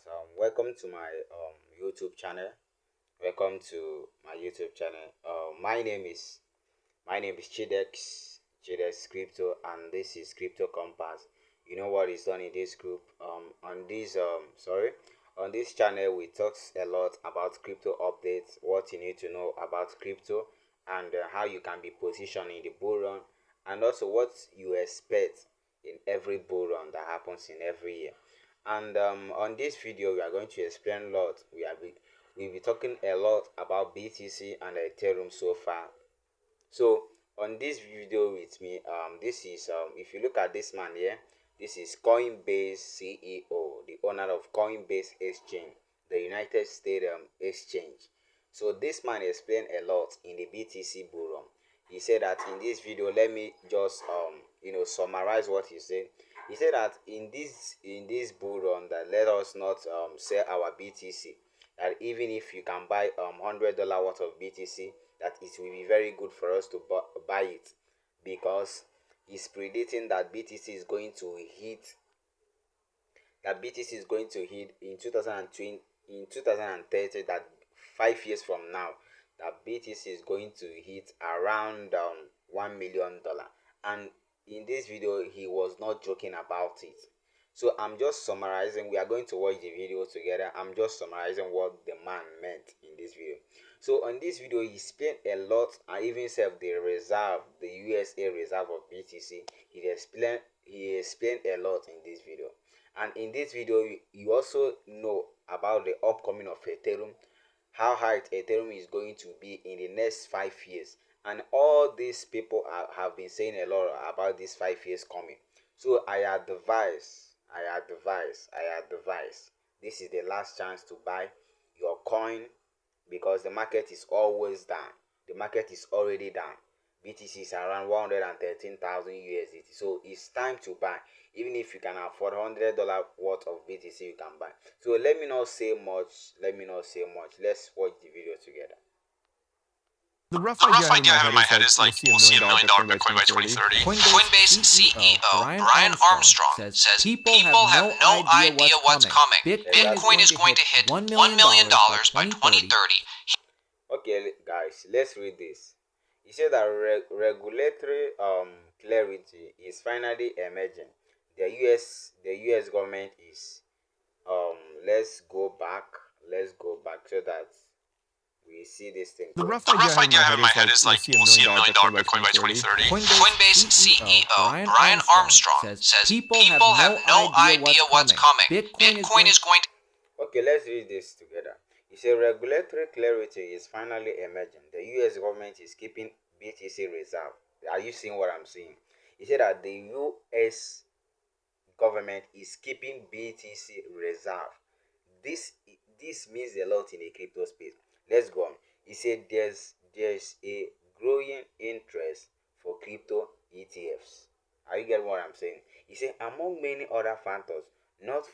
viewers, welcome to my YouTube channel. Welcome to my YouTube channel. My name is Chidex Crypto, and this is Crypto Compass. You know what is done in this group. On this channel we talk a lot about crypto updates, what you need to know about crypto, and how you can be positioned in the bull run, and also what you expect in every bull run that happens in every year. And on this video, we are going to explain a lot. We'll be talking a lot about BTC and Ethereum so far. So on this video with me, this is if you look at this man here, this is Coinbase CEO, the owner of Coinbase Exchange, the United States exchange. So this man explained a lot in the BTC bull run. He said that in this video, let me just summarize what he said. He said that in this bull run, that let us not sell our BTC. That even if you can buy $100 worth of BTC, that it will be very good for us to buy it, because he's predicting that BTC is going to hit in 2020, in 2030, that 5 years from now, that BTC is going to hit around $1 million. And in this video, he was not joking about it. So I'm just summarizing. We are going to watch the video together. I'm just summarizing what the man meant in this video. So on this video, he explained a lot, and even said the USA reserve of BTC. He explained a lot in this video. And in this video, you also know about the upcoming of Ethereum, how high Ethereum is going to be in the next 5 years. And all these people have been saying a lot about these 5 years coming. So I advise, this is the last chance to buy your coin, because the market is always down. The market is already down. BTC is around 113,000 USDT. So it's time to buy. Even if you can afford $100 worth of BTC, you can buy. So let me not say much. Let's watch the video together. The rough idea I have in my head is like we'll see $1 million Bitcoin by 2030. Coinbase CEO Brian Armstrong says people have no idea what's coming. Bitcoin is going to hit $1 million by 2030. Okay, guys, let's read this. He said that regulatory clarity is finally emerging. The US government is let's go back so that we see this thing. The rough idea I have in my head is like we'll see $1 million Bitcoin by 2030. Coinbase CEO Brian Armstrong says people have no idea what's coming. Bitcoin is going to. Okay, let's read this together. He said regulatory clarity is finally emerging. The US government is keeping BTC reserve. Are you seeing what I'm saying? He said that the US government is keeping BTC reserve. This this means a lot in the crypto space. Let's go on. He said there's a growing interest for crypto ETFs. Are you getting what I'm saying? He said among many other factors, not a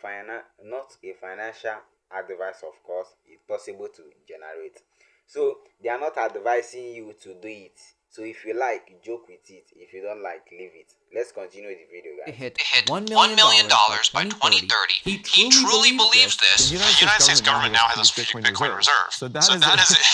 financial advice, of course, it's possible to generate. So they are not advising you to do it. So if you like, joke with it. If you don't like, leave it. Let's continue the video, guys. Hit $1 million by 2030. He truly believes this. The United States government now has a strategic Bitcoin reserve. So that is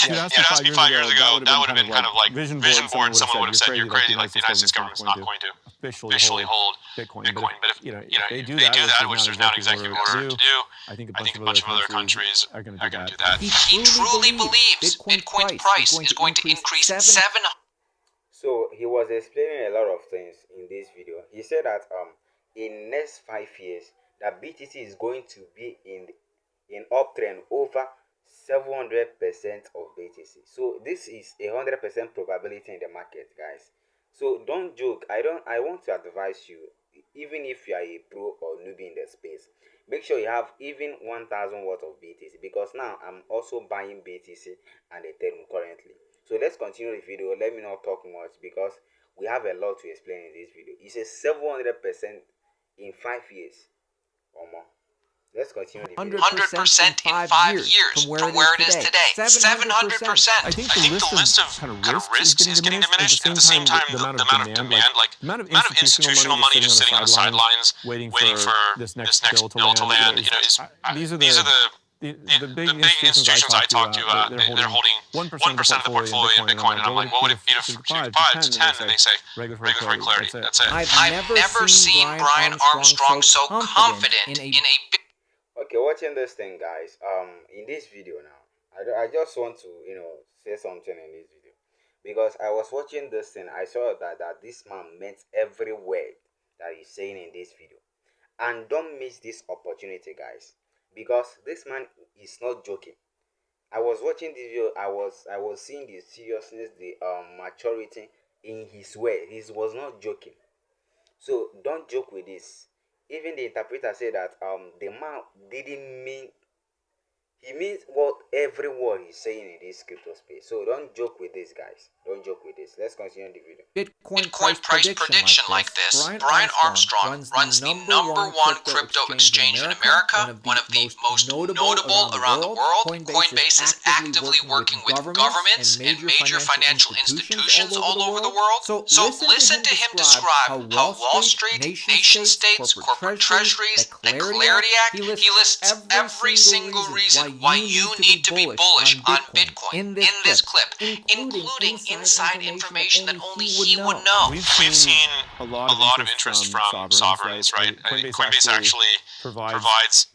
you'd asked me 5 years ago, that would have been kind of like vision board. Someone would have said you're crazy. Like the United States government's not going to officially hold Bitcoin. But if they do that, which there's not an executive order to do, I think a bunch of other countries are going to do that. He truly believes Bitcoin's price is going to increase 7. So he was explaining a lot of things in this video. He said that in next 5 years, that BTC is going to be in uptrend over 700% of BTC. So this is 100% probability in the market, guys. So don't joke. I want to advise you, even if you are a pro or newbie in the space, make sure you have even 1,000 worth of BTC, because now I'm also buying BTC and Ethereum currently. So let's continue the video. Let me not talk much, because we have a lot to explain in this video. It says 700% in 5 years or more. Let's continue the video. 100% in 5 years from where it is today. 700%. I think the list of kind of risks is getting diminished. At the same time, the amount of demand, like the amount of institutional money just sitting on the sidelines, waiting for this next bill to land. These are the big institutions I talk to. They're holding 1% of the portfolio in Bitcoin, and I'm like, what would it be to 5 to 10? And they say regulatory clarity. That's it. I've never seen Brian Armstrong so confident in a. Okay, watching this thing, guys. In this video now, I just want to say something in this video, because I was watching this thing. I saw that this man meant every word that he's saying in this video, and don't miss this opportunity, guys, because this man is not joking. I was watching this video. I was seeing the seriousness, the maturity in his way. He was not joking. So don't joke with this. Even the interpreter said that the man didn't mean, he means what every word he's saying in this crypto space. So don't joke with this, guys. Don't joke with this. Let's continue the video. Bitcoin price prediction like this. Brian Armstrong runs the #1 crypto exchange in America, one of the most notable around the world. Coinbase is actively working with governments and major financial institutions all over the world. So listen to him describe how Wall Street, nation states, corporate treasuries, the Clarity Act, he lists every single reason why you need to be bullish on Bitcoin in this clip, including inside information that only he would know. We've seen a lot of interest from sovereigns, right? Coinbase actually provides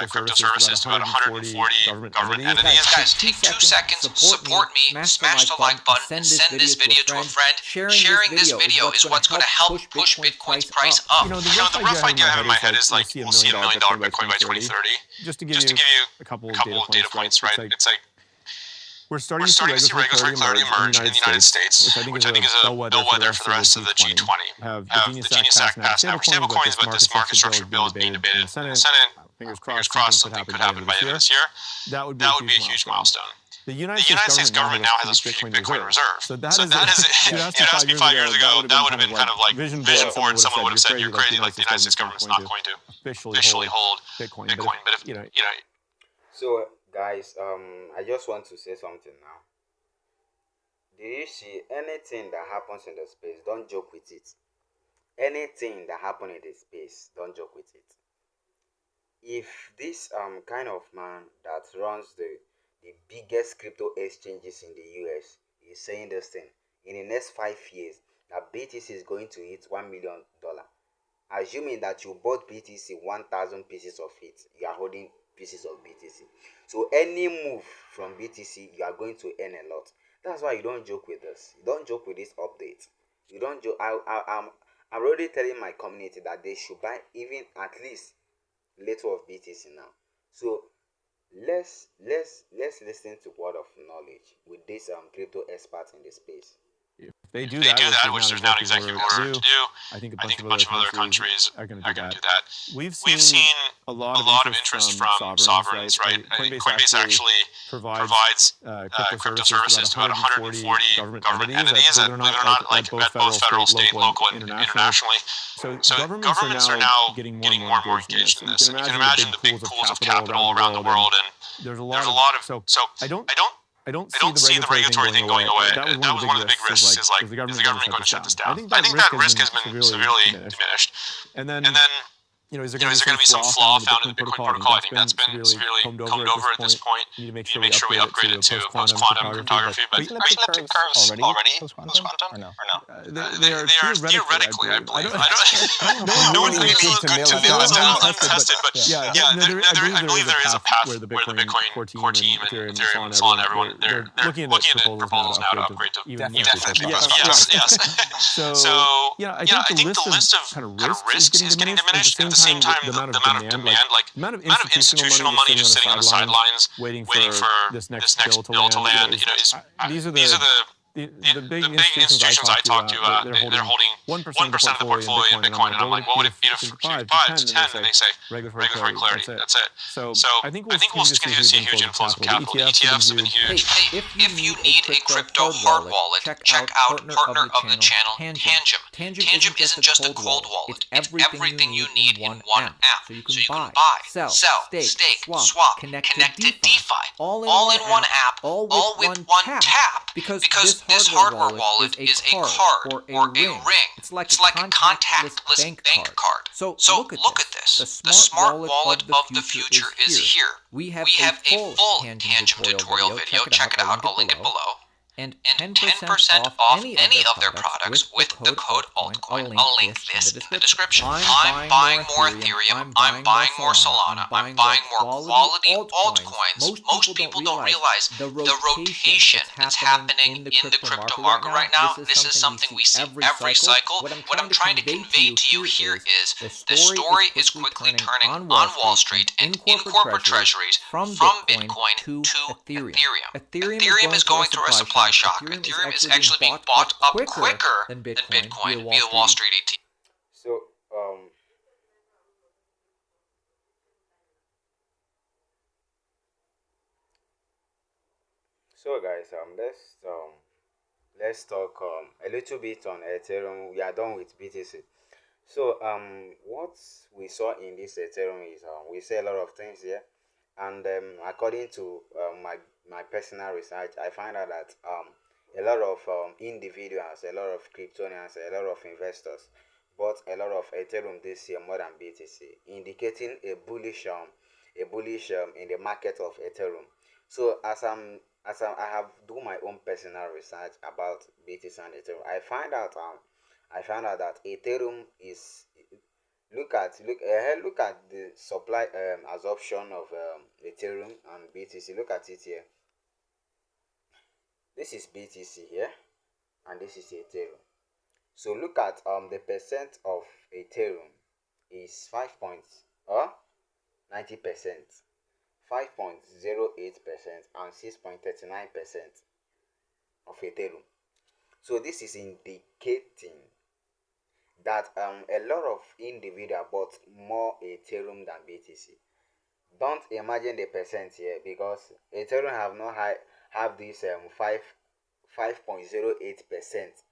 crypto services to about 140 government entities. Guys, take 2 seconds, support me, smash the like button, send this video to a friend. Sharing this video is what's going to help push Bitcoin's price up. The rough idea I have in my head is like we'll see $1 million Bitcoin by 2030. Just to give you a couple data points, right? It's like we're starting to see regulatory clarity emerge in the United States, which I think is a bellwether for the rest of the G20. Have the Genius Act passed now for stablecoins, but this market structure bill is being debated in the Senate. Fingers crossed something could happen by the end of this year. That would be a huge milestone. The United States government now has a strategic Bitcoin reserve. So that is if you'd asked me 5 years ago, that would have been kind of like vision board. Someone would have said, you're crazy, like the United States government's not going to officially hold Bitcoin. But if, So guys, I just want to say something now. Did you see anything that happens in the space? Don't joke with it. Anything that happens in the space, don't joke with it. If this kind of man that runs the biggest crypto exchanges in the US is saying this thing, in the next 5 years that BTC is going to hit $1 million, assuming that you bought BTC 1,000 pieces of it, you are holding pieces of BTC. So any move from BTC, you are going to earn a lot. That's why you don't joke with this. You don't joke with this update. You don't joke. I'm already telling my community that they should buy even at least little of BTC now. So let's listen to word of knowledge with this crypto experts in the space. If they do that, which there's not exactly order to do, I think a bunch of other countries are going to do that. We've seen a lot of interest from sovereigns, right? Coinbase actually provides crypto services to about 140 government entities, believe it or not, like at both federal, state, local, and internationally. So governments are now getting more and more engaged in this. And you can imagine the big pools of capital around the world, and there's a lot of. So I don't see the regulatory thing going away. That was one of the big risks, is like, is the government going to shut this down? I think that risk has been severely diminished. And then is there going to be some flaw found in the Bitcoin protocol? I think that's been severely combed over at this point. We need to make sure we upgrade it to post-quantum cryptography. But elliptic curves already post-quantum? Or no? They are theoretically, I believe. No one's really good to nail it down untested, but yeah, I believe there is a path where the Bitcoin core team and Ethereum and Solana, everyone, they're looking at proposals now to upgrade to even more. Yes. So I think the list of kind of risks is getting diminished. At the same time, the amount of demand, like the amount of institutional money just sitting on the sidelines, waiting for this next bill to land. These are the the big institutions I talk to, they're holding 1% of the portfolio in Bitcoin, and I'm like, what would it be to achieve 5 to 10? And they say regulatory clarity. That's it. So I think we'll continue to see a huge inflows of capital. The ETFs have been huge. Hey, if you need a crypto hard wallet, check out partner of the channel, Tangem. Tangem isn't just a cold wallet. It's everything you need in one app. So you can buy, sell, stake, swap, connect to DeFi, all in one app, all with one tap. Because this hardware wallet is a card or a ring. It's like a contactless bank card. So look at this. The smart wallet of the future is here. We have a full Tangem tutorial video. Check it out. I'll link it below. And 10% off any of their products with the code altcoin. I'll link this in the description. I'm buying more Ethereum. I'm buying more Solana. I'm buying more quality altcoins. Most people don't realize the rotation that's happening in the crypto market right now. This is something we see every cycle. What I'm trying to convey to you here is the story is quickly turning on Wall Street and in corporate treasuries from Bitcoin to Ethereum. Ethereum is going through a supply shock. Ethereum is actually being bought up quicker than Bitcoin via Wall Street ETF. So guys, let's talk a little bit on Ethereum. We are done with BTC. So what we saw in this Ethereum is we say a lot of things here, and according to my personal research, I find out that a lot of individuals, a lot of cryptonians, a lot of investors bought a lot of Ethereum this year more than BTC, indicating a bullish in the market of Ethereum. So I have do my own personal research about BTC and Ethereum, I found out that Ethereum is look at the supply absorption of Ethereum and BTC. Look at it here. This is BTC here, and this is Ethereum. So look at the percent of Ethereum is 5.90%, 5.08%, and 6.39% of Ethereum. So this is indicating that a lot of individuals bought more Ethereum than BTC. Don't imagine the percent here, because Ethereum have this 5.08%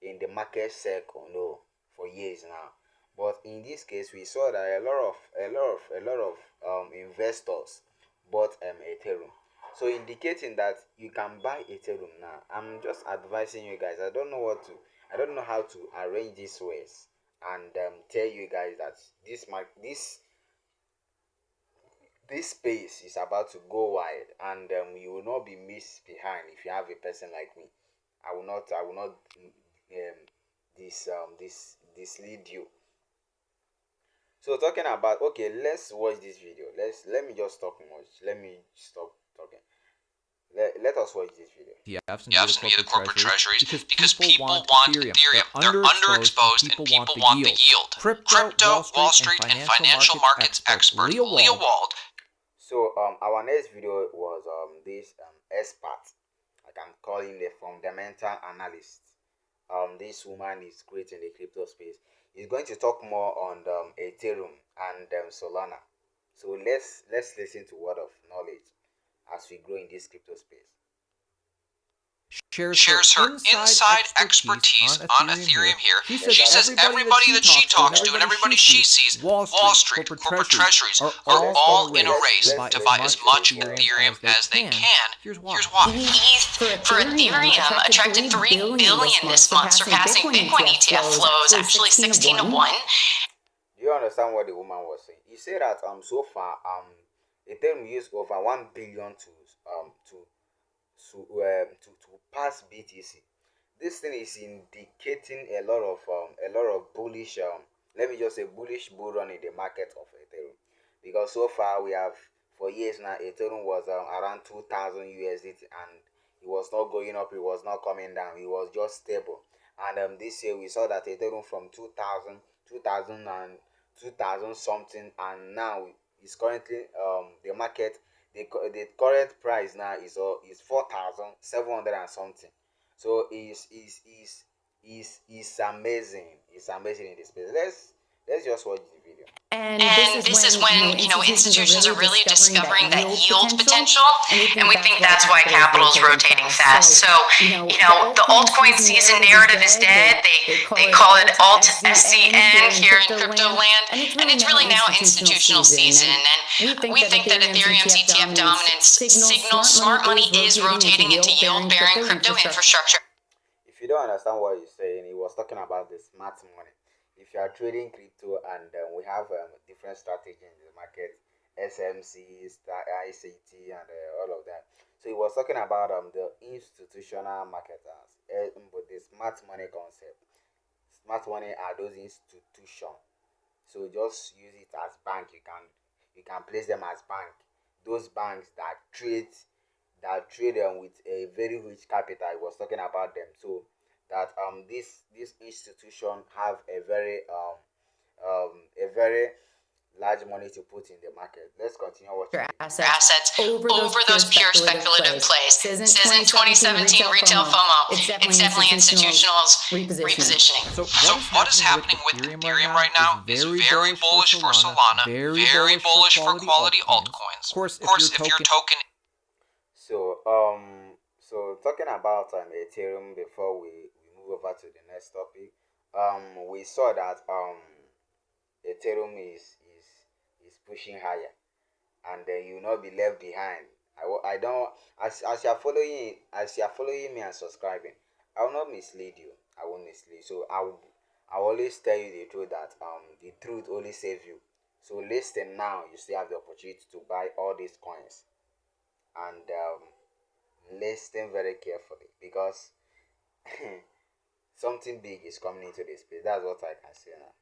in the market circle, no, for years now. But in this case, we saw that a lot of investors bought Ethereum. So indicating that you can buy Ethereum now. I'm just advising you guys. I don't know how to arrange these ways and tell you guys that this space is about to go wide, and you will not be missed behind if you have a person like me. I will not mislead you. So talking about, okay, let's watch this video. Let me just stop much. Let me stop talking. Let us watch this video. ETFs and via the corporate treasuries because people want Ethereum. They're underexposed and people want the yield. Crypto, Wall Street, and financial markets expert Leah Wald. So our next video was this expert. I can call him the fundamental analyst. This woman is great in the crypto space. He's going to talk more on Ethereum and Solana. So let's listen to word of knowledge as we grow in this crypto space. Shares her inside expertise on Ethereum here. She says everybody that she talks to and everybody she sees, Wall Street, corporate treasuries, are all in a race to buy as much Ethereum as they can. Here's why. ETH for Ethereum attracted $3 billion this month, surpassing Bitcoin ETF flows, actually 16 to 1. Do you understand what the woman was saying? He said that so far Ethereum used over 1 billion to pass BTC. This thing is indicating a lot of bullish let me just say bullish bull run in the market of Ethereum, because so far we have, for years now, Ethereum was around 2,000 USDT, and it was not going up, it was not coming down, it was just stable. And this year we saw that Ethereum from 2000 something, and now is currently the market the current price now is 4,700 and something. So is amazing. It's amazing in this space. Let's just watch the video. And this is when, institutions are really discovering that yield potential, and we think that's why capital is rotating fast. So, the altcoin season narrative is dead. They call it alt SCN here in crypto land, and it's really now institutional season. And we think that Ethereum's ETF dominance signals smart money is rotating into yield-bearing crypto infrastructure. If you don't understand what he's saying, he was talking about the smart money. If you are trading crypto and we have different strategies in the market, SMCs, ICT, and all of that. So he was talking about the institutional marketers, but the smart money concept. Smart money are those institutions. So just use it as bank. You can place them as bank. Those banks that trade with a very rich capital. I was talking about them. So that this institution have a very large money to put in the market. Let's continue watching. Assets over those pure speculative plays. This isn't 2017 retail FOMO. It's definitely institutionals repositioning. So what is happening with Ethereum right now is very bullish for Solana, very bullish for quality altcoins. Of course, if your token. So talking about Ethereum before we move over to the next topic, we saw that Ethereum is pushing higher, and you will not be left behind. I don't as you are following me and subscribing, I will not mislead you. I won't mislead you. So I will always tell you the truth, that the truth only saves you. So listen now. You still have the opportunity to buy all these coins, and listen very carefully, because something big is coming into this space. That's what I can say now.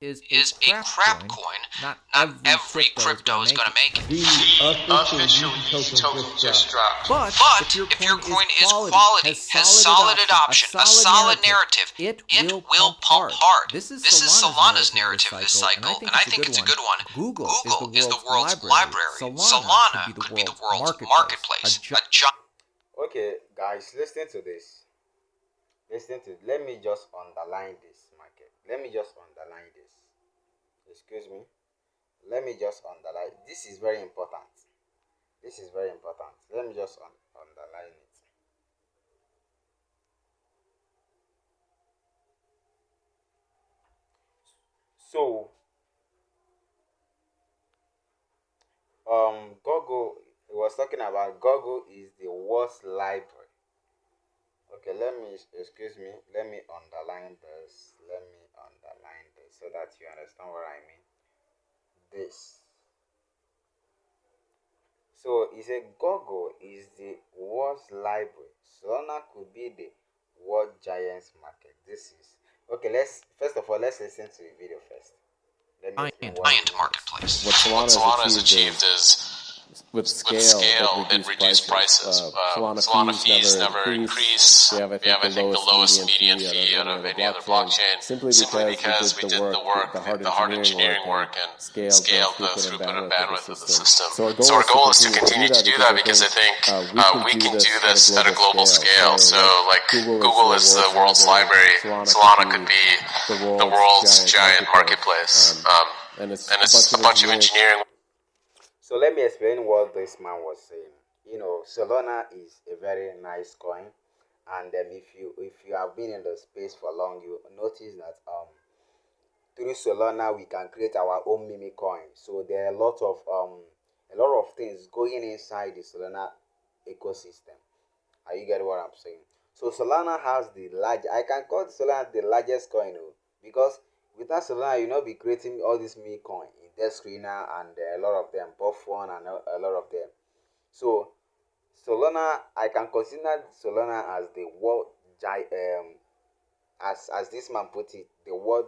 Is a crap coin. Not every crypto is going to make it. The official Yeezy token just dropped. But if your coin is quality, has solid adoption, a solid narrative, it will pump hard. This is Solana's narrative this cycle, and I think it's a good one. Google is the world's library. Solana could be the world's marketplace. Okay, guys, listen to this. Let me just underline this market. Let me just underline this. Excuse me. Let me just underline. This is very important. Let me just underline it. So, Google. He was talking about Google is the worst library. Okay, excuse me, let me underline this. So that you understand what I mean. This. So he said Google is the worst library. Solana could be the world giants market. This is okay. Let's listen to the video first. Giant marketplace. What Solana has achieved is with scale, it reduced prices. Solana fees never increase. We have, I think, the lowest median fee out of any other blockchain, simply because we did the work, the hard engineering work, and scaled the throughput and bandwidth of the system. So our goal is to continue to do that, because I think we can do this at a global scale. So like Google is the world's library, Solana could be the world's giant marketplace. And it's a bunch of engineering. So let me explain what this man was saying. Solana is a very nice coin, and if you have been in the space for long, you notice that through Solana we can create our own meme coin. So there are a lot of things going inside the Solana ecosystem. Are you getting what I'm saying? So Solana has I can call Solana the largest coin, because without Solana you not be creating all this meme coin. Screener and a lot of them, Buff One and a lot of them. So Solana, I can consider Solana as the world giant, as this man put it, the world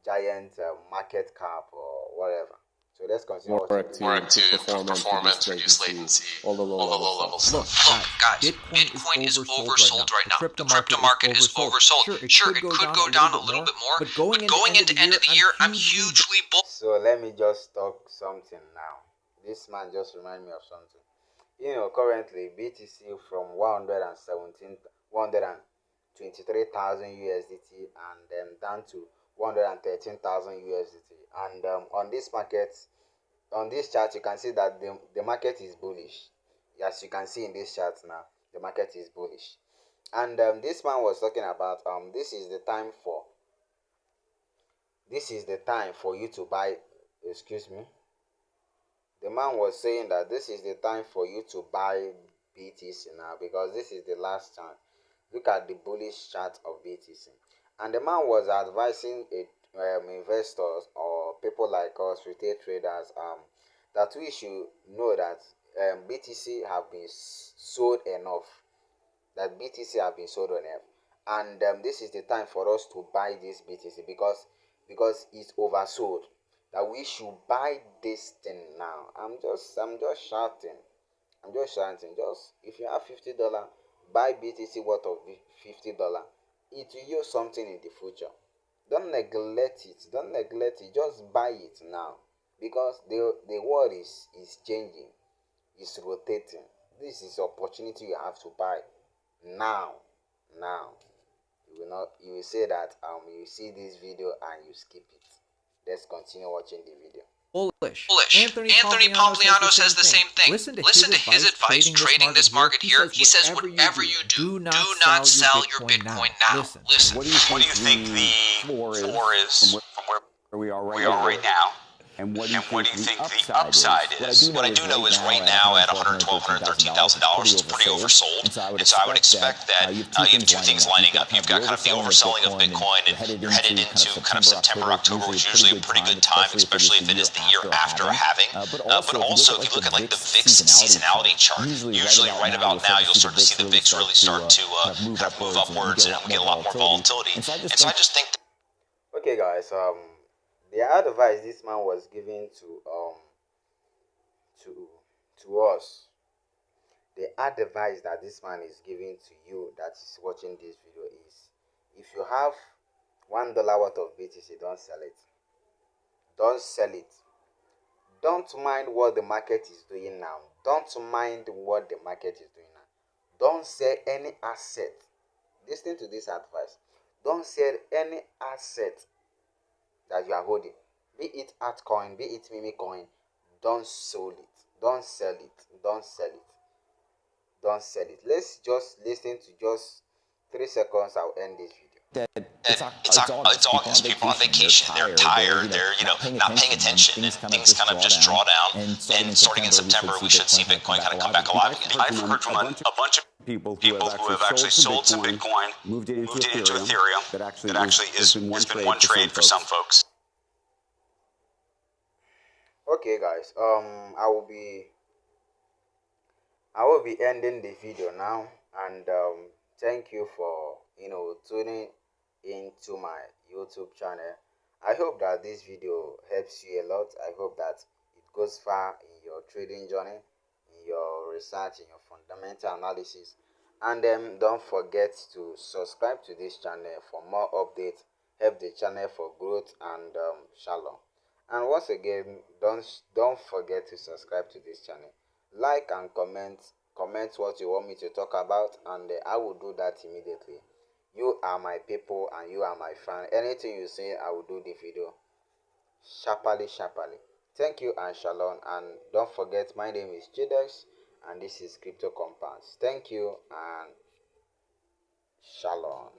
giant market cap or whatever. So let's continue. Work to perform and reduce latency, all the low level stuff. Look, guys, Bitcoin is oversold right now. The crypto market is oversold. Sure, it could go down a little bit more, but going into end of the year, I'm hugely bullish. So let me just talk something now. This man just reminded me of something. Currently BTC from 123,000 USDT and down to 113,000 USDT. And on this market, on this chart, you can see that the market is bullish. As you can see in this chart now, the market is bullish. And this man was talking about this is the time for you to buy. Excuse me. The man was saying that this is the time for you to buy BTC now, because this is the last chance. Look at the bullish chart of BTC. And the man was advising investors or people like us, retail traders, that we should know that BTC have been sold enough. That BTC have been sold enough, and this is the time for us to buy this BTC, because it's oversold. That we should buy this thing now. I'm just shouting. I'm just shouting. Just if you have $50, buy BTC worth of $50. It will yield something in the future. Don't neglect it. Don't neglect it. Just buy it now, because the world is changing. It's rotating. This is opportunity you have to buy now. Now. You will say that you see this video and you skip it. Let's continue watching the video. Bullish. Anthony Pompliano says the same thing. Listen to his advice trading this market here. He says whatever you do not sell your Bitcoin now. Listen. What do you think the floor is from where we are right now? And what do you think the upside is? What I do know is right now at $112,000, $113,000, it's pretty oversold. And so I would expect that you have two things lining up. You've got kind of the overselling of Bitcoin, and you're headed into kind of September, October, which is usually a pretty good time, especially if it is the year after a halving. But also, if you look at like the VIX seasonality chart, usually right about now you'll start to see the VIX really start to kind of move upwards and get a lot more volatility. And so I just think. Okay, guys. The advice this man was giving to us, the advice that this man is giving to you that is watching this video is, if you have $1 worth of BTC, don't sell it. Don't sell it. Don't mind what the market is doing now. Don't mind what the market is doing now. Don't sell any asset. Listen to this advice. Don't sell any asset that you are holding, be it altcoin, be it meme coin. Don't sell it. Don't sell it. Don't sell it. Don't sell it. Let's just listen to just 3 seconds. I'll end this video. It's August. People on vacation. They're tired. They're not paying attention, and things kind of just draw down. And starting in September, we should see Bitcoin kind of come back alive again. I've heard from a bunch of people who have actually sold some Bitcoin, moved it into Ethereum. That actually has been one trade for some folks. Okay, guys. I will be ending the video now, and thank you for tuning into my YouTube channel. I hope that this video helps you a lot. I hope that it goes far in your trading journey, in your research, in your fundamental analysis. And don't forget to subscribe to this channel for more updates. Help the channel for growth, and shalom. And once again, don't forget to subscribe to this channel. Like and comment what you want me to talk about, and I will do that immediately. You are my people and you are my fan. Anything you say, I will do the video sharply. Thank you and shalom. And don't forget, my name is Chidex and this is Crypto Compounds. Thank you and shalom.